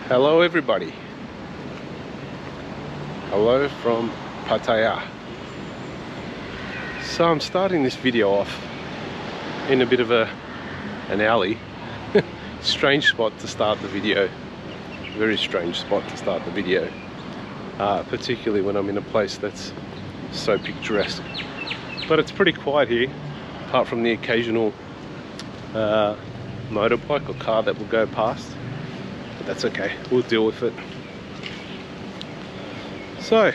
Hello everybody. Hello from Pattaya. So I'm starting this video off in a bit of an alley. Strange spot to start the video. Very strange spot to start the video. Particularly when I'm in a place that's so picturesque. But it's pretty quiet here, apart from the occasional motorbike or car that will go past. That's okay, we'll deal with it. So,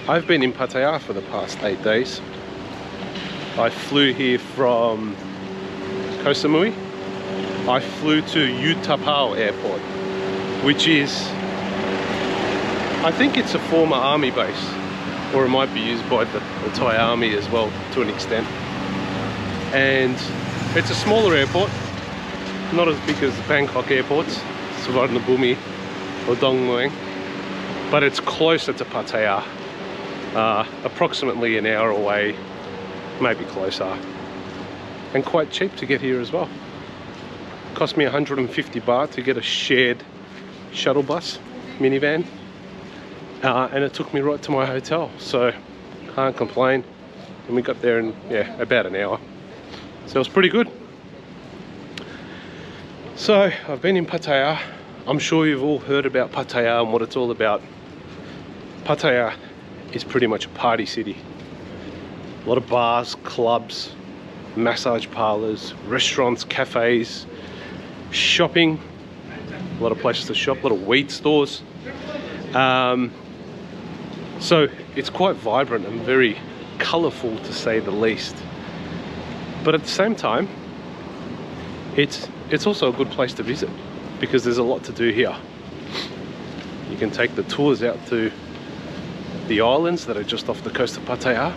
I've been in Pattaya for the past 8 days. I flew here from Koh Samui. I flew to Utapao Airport, which is, I think it's a former army base, or it might be used by the Thai army as well to an extent. And it's a smaller airport, not as big as Bangkok airports, Suvarnabhumi or Dong Muang, but it's closer to Pattaya, approximately an hour away, maybe closer, and quite cheap to get here as well. Cost me 150 baht to get a shared shuttle bus, minivan, and it took me right to my hotel, so can't complain. And we got there in, yeah, about an hour, so it was pretty good. So I've been in Pattaya. I'm sure you've all heard about Pattaya and what it's all about. Pattaya is pretty much a party city. A lot of bars, clubs, massage parlors, restaurants, cafes, shopping, a lot of places to shop, a lot of weed stores. So it's quite vibrant and very colourful, to say the least. But at the same time, it's also a good place to visit because there's a lot to do here. You can take the tours out to the islands that are just off the coast of Pattaya.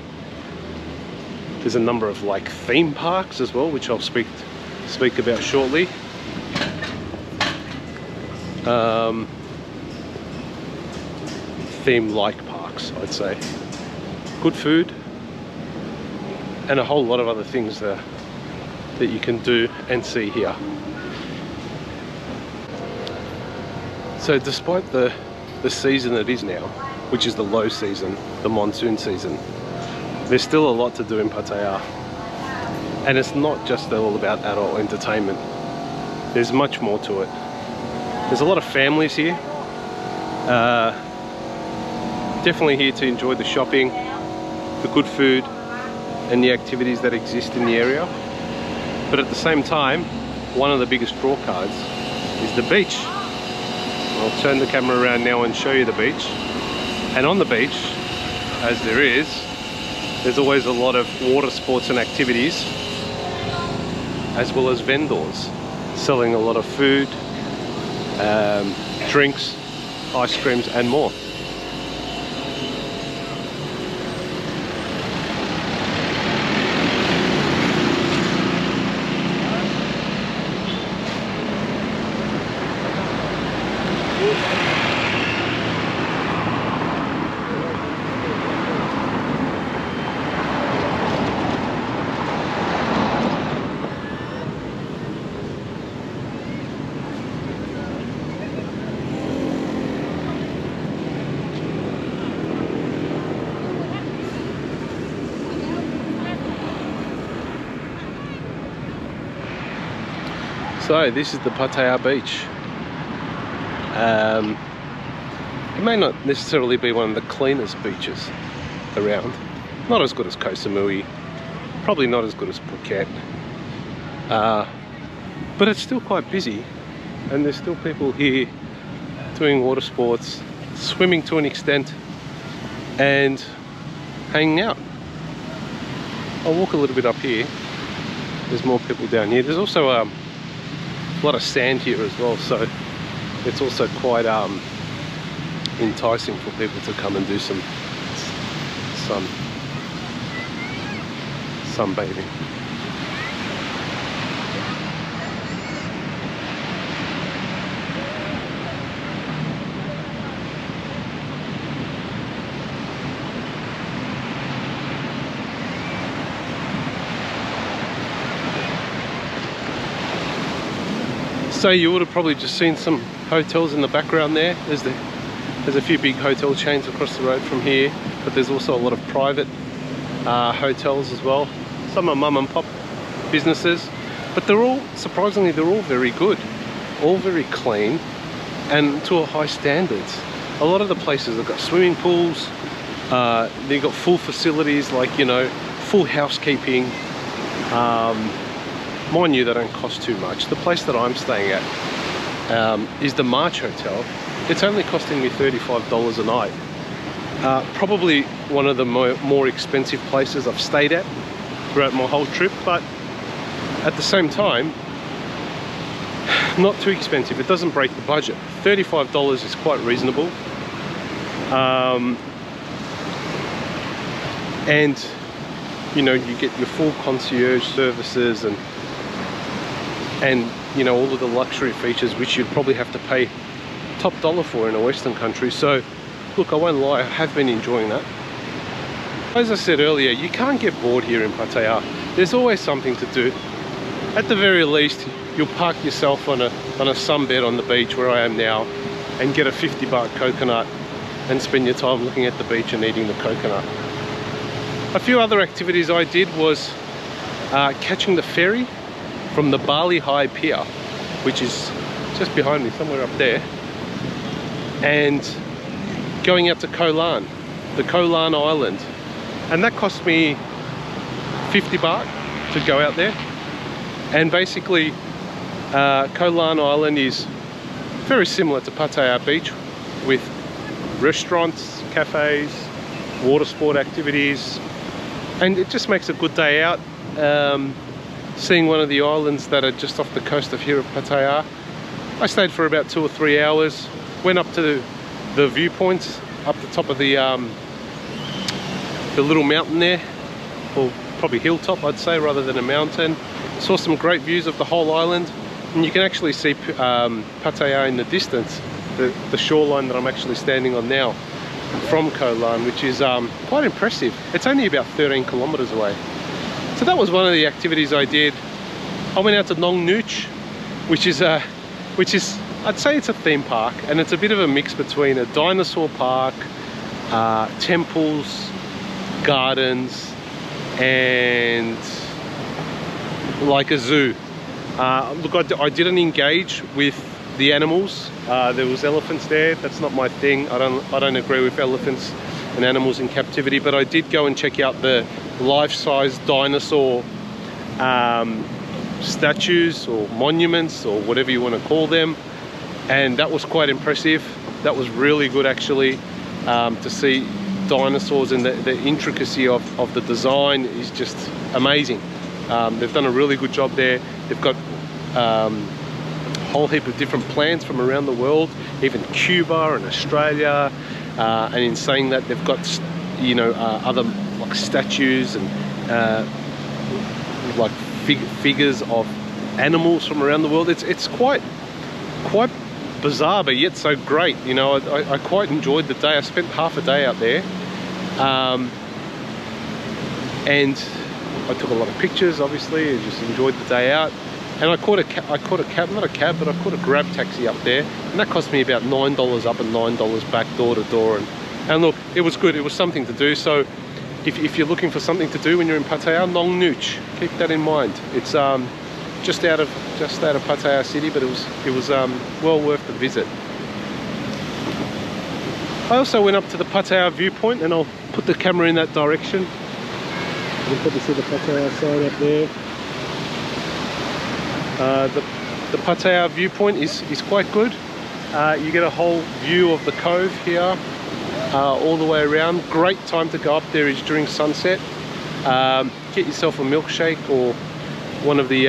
There's a number of like theme parks as well, which I'll speak about shortly. Theme-like parks, I'd say. Good food and a whole lot of other things that you can do and see here. So despite the season it is now, which is the low season, the monsoon season, there's still a lot to do in Pattaya. And it's not just all about adult entertainment. There's much more to it. There's a lot of families here. Definitely here to enjoy the shopping, the good food, and the activities that exist in the area. But at the same time, one of the biggest draw cards is the beach. I'll turn the camera around now and show you the beach. And on the beach, as there is, there's always a lot of water sports and activities, as well as vendors selling a lot of food, drinks, ice creams and more. So this is the Pattaya Beach. It may not necessarily be one of the cleanest beaches around. Not as good as Koh Samui, probably not as good as Phuket. But it's still quite busy, and there's still people here doing water sports, swimming to an extent, and hanging out. I'll walk a little bit up here. There's more people down here. There's also a lot of sand here as well, so it's also quite enticing for people to come and do some sunbathing. So you would have probably just seen some hotels in the background there. There's a few big hotel chains across the road from here, but there's also a lot of private hotels as well. Some are mum and pop businesses, but they're all, surprisingly, they're all very good, all very clean and to a high standards. A lot of the places have got swimming pools, they've got full facilities like, you know, full housekeeping. Mind you, they don't cost too much. The place that I'm staying at is the March Hotel. It's only costing me $35 a night. Probably one of the more expensive places I've stayed at throughout my whole trip, but at the same time, not too expensive. It doesn't break the budget. $35 is quite reasonable. And you know, you get your full concierge services and you know, all of the luxury features which you'd probably have to pay top dollar for in a Western country. So look, I won't lie, I have been enjoying that. As I said earlier, you can't get bored here in Pattaya. There's always something to do. At the very least, you'll park yourself on a sunbed on the beach where I am now and get a 50-baht coconut and spend your time looking at the beach and eating the coconut. A few other activities I did was catching the ferry from the Bali High Pier, which is just behind me, somewhere up there, and going out to Koh Larn, the Koh Larn Island. And that cost me 50 baht to go out there. And basically, Koh Larn Island is very similar to Pattaya Beach, with restaurants, cafes, water sport activities, and it just makes a good day out. Seeing one of the islands that are just off the coast of here of Pattaya. I stayed for about 2 or 3 hours, went up to the viewpoints up the top of the little mountain there, or probably hilltop I'd say, rather than a mountain. Saw some great views of the whole island, and you can actually see Pattaya in the distance, the shoreline that I'm actually standing on now from Koh Larn, which is quite impressive. It's only about 13 kilometers away. So that was one of the activities I did. I went out to Nong Nooch, which is I'd say it's a theme park, and it's a bit of a mix between a dinosaur park, temples, gardens, and like a zoo. Look, I didn't engage with the animals. There was elephants there. That's not my thing. I don't agree with elephants and animals in captivity, but I did go and check out the life-size dinosaur statues or monuments or whatever you want to call them, and that was quite impressive. That was really good actually, to see dinosaurs, and the intricacy of the design is just amazing. They've done a really good job there. They've got a whole heap of different plants from around the world, even Cuba and Australia, and in saying that, they've got, you know, other like statues and like figures of animals from around the world. It's quite bizarre, but yet so great. You know, I quite enjoyed the day. I spent half a day out there, and I took a lot of pictures, obviously, and just enjoyed the day out. And I caught a cab, not a cab, but I caught a grab taxi up there, and that cost me about $9 up and $9 back, door to door. And look, it was good. It was something to do. So if you're looking for something to do when you're in Pattaya, Nong Nooch, keep that in mind. It's just out of Pattaya City, but it was well worth the visit. I also went up to the Pattaya viewpoint, and I'll put the camera in that direction. You can probably see the Pattaya sign up there. The Pattaya viewpoint is quite good. You get a whole view of the cove here, all the way around. Great time to go up there is during sunset. Get yourself a milkshake or one of the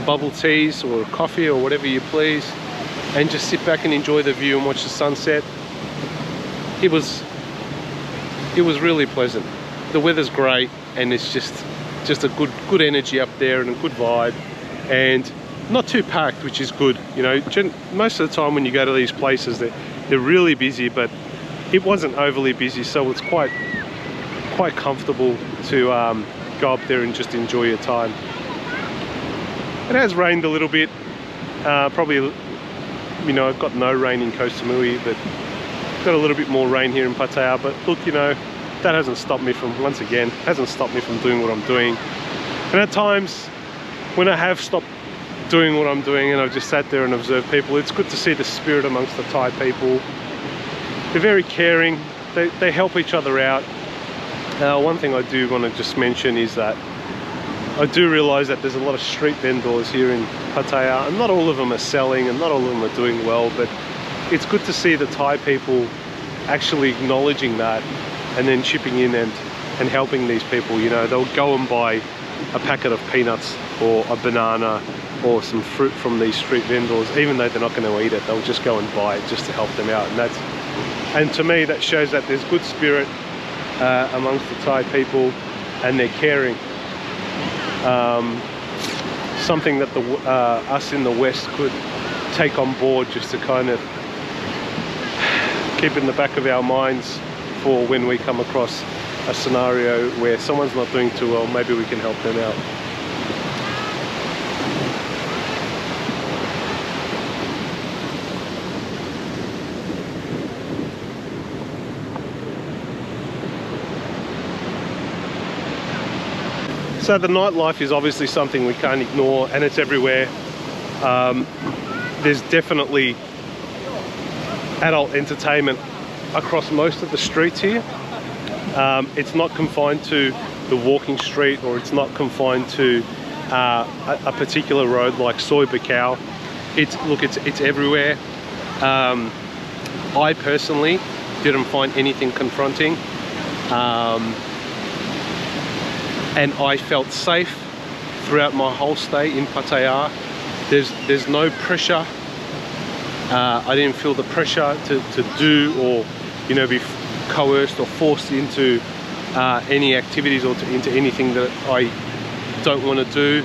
bubble teas or coffee or whatever you please, and just sit back and enjoy the view and watch the sunset. It was really pleasant. The weather's great, and it's just a good energy up there and a good vibe, and not too packed, which is good. You know, most of the time when you go to these places, they're really busy, but it wasn't overly busy, so it's quite comfortable to go up there and just enjoy your time. It has rained a little bit, probably you know, I've got no rain in Koh Samui, but got a little bit more rain here in Pattaya. But look, you know, that hasn't stopped me from, once again, hasn't stopped me from doing what I'm doing. And at times when I have stopped doing what I'm doing and I've just sat there and observed people, it's good to see the spirit amongst the Thai people. They're very caring, they help each other out. One thing I do want to just mention is that I do realize that there's a lot of street vendors here in Pattaya, and not all of them are selling and not all of them are doing well, but it's good to see the Thai people actually acknowledging that and then chipping in and helping these people. You know, they'll go and buy a packet of peanuts or a banana or some fruit from these street vendors, even though they're not going to eat it. They'll just go and buy it just to help them out, and to me that shows that there's good spirit amongst the Thai people and they're caring. Something that us in the West could take on board, just to kind of keep in the back of our minds for when we come across a scenario where someone's not doing too well, maybe we can help them out. So the nightlife is obviously something we can't ignore, and it's everywhere. There's definitely adult entertainment across most of the streets here. It's not confined to the walking street, or it's not confined to a particular road like Soi Buakhao. It's everywhere. I personally didn't find anything confronting. And I felt safe throughout my whole stay in Pattaya. There's no pressure. I didn't feel the pressure to do, or, you know, be coerced or forced into any activities or into anything that I don't want to do.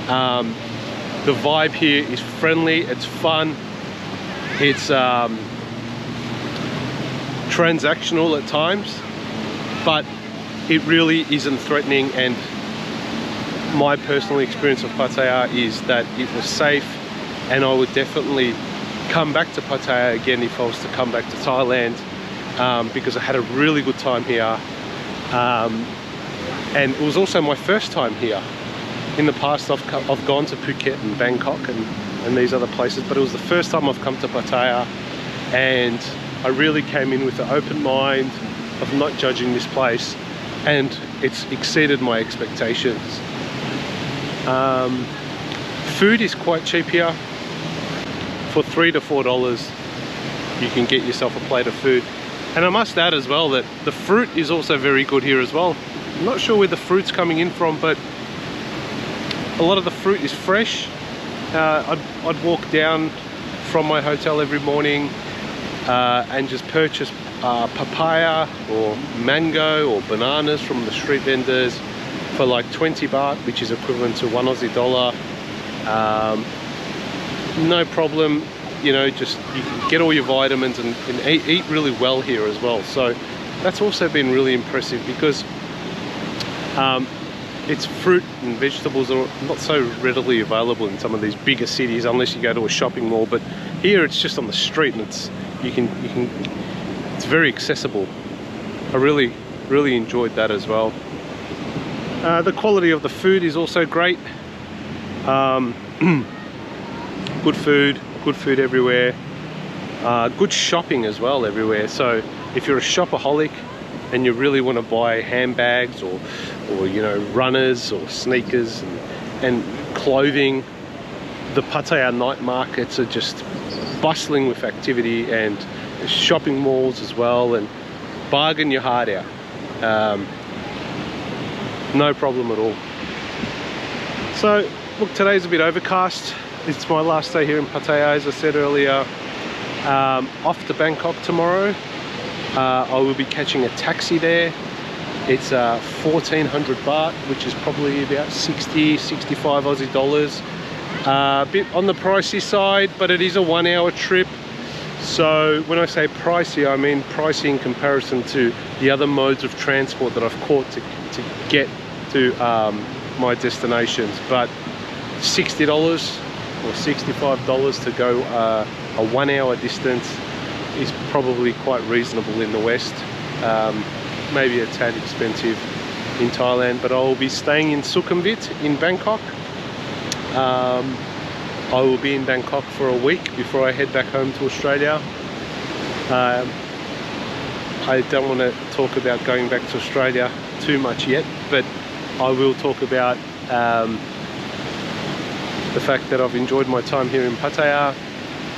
The vibe here is friendly, it's fun, it's transactional at times, but it really isn't threatening. And my personal experience of Pattaya is that it was safe, and I would definitely come back to Pattaya again if I was to come back to Thailand, because I had a really good time here. And it was also my first time here. In the past I've gone to Phuket and Bangkok and these other places, but it was the first time I've come to Pattaya, and I really came in with an open mind of not judging this place, and it's exceeded my expectations. Food is quite cheap here. For $3 to $4 you can get yourself a plate of food. And I must add as well that the fruit is also very good here as well. I'm not sure where the fruit's coming in from, but a lot of the fruit is fresh. I'd walk down from my hotel every morning and just purchase papaya or mango or bananas from the street vendors for like 20 baht, which is equivalent to $1 Aussie. No problem, you know, just you can get all your vitamins and eat really well here as well. So that's also been really impressive, because its fruit and vegetables are not so readily available in some of these bigger cities unless you go to a shopping mall, but here it's just on the street, and it's very accessible. I really enjoyed that as well. The quality of the food is also great. Good food everywhere. Good shopping as well everywhere. So if you're a shopaholic and you really want to buy handbags or you know, runners or sneakers and clothing, the Pattaya night markets are just bustling with activity, and shopping malls as well, and bargain your heart out. No problem at all. So look, today's a bit overcast. It's my last day here in Pattaya, as I said earlier. Off to Bangkok tomorrow. I will be catching a taxi there. It's 1400 baht, which is probably about 60-65 Aussie dollars. A bit on the pricey side, but it is a 1-hour trip. So when I say pricey, I mean pricey in comparison to the other modes of transport that I've caught to get to my destinations. But $60 or $65 to go a 1 hour distance is probably quite reasonable in the West. Maybe a tad expensive in Thailand, but I will be staying in Sukhumvit in Bangkok. I will be in Bangkok for a week before I head back home to Australia. I don't want to talk about going back to Australia too much yet, but I will talk about the fact that I've enjoyed my time here in Pattaya.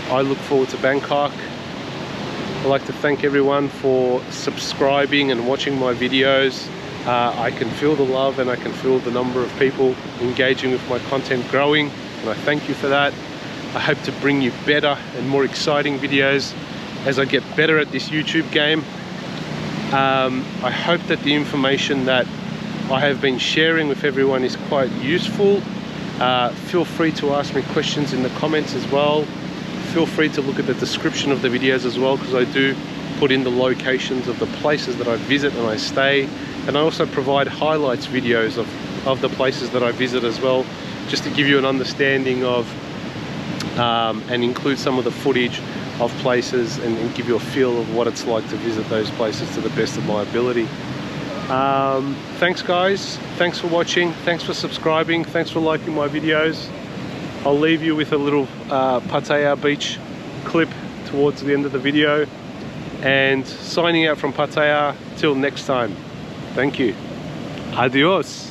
I look forward to Bangkok. I'd like to thank everyone for subscribing and watching my videos. I can feel the love and I can feel the number of people engaging with my content growing, and I thank you for that. I hope to bring you better and more exciting videos as I get better at this YouTube game. I hope that the information that I have been sharing with everyone is quite useful. Feel free to ask me questions in the comments as well. Feel free to look at the description of the videos as well, because I do put in the locations of the places that I visit and I stay, and I also provide highlights videos of the places that I visit as well, just to give you an understanding of and include some of the footage of places and give you a feel of what it's like to visit those places to the best of my ability. Thanks guys, thanks for watching, thanks for subscribing, thanks for liking my videos. I'll leave you with a little Pattaya Beach clip towards the end of the video, and signing out from Pattaya till next time. Thank you. Adios.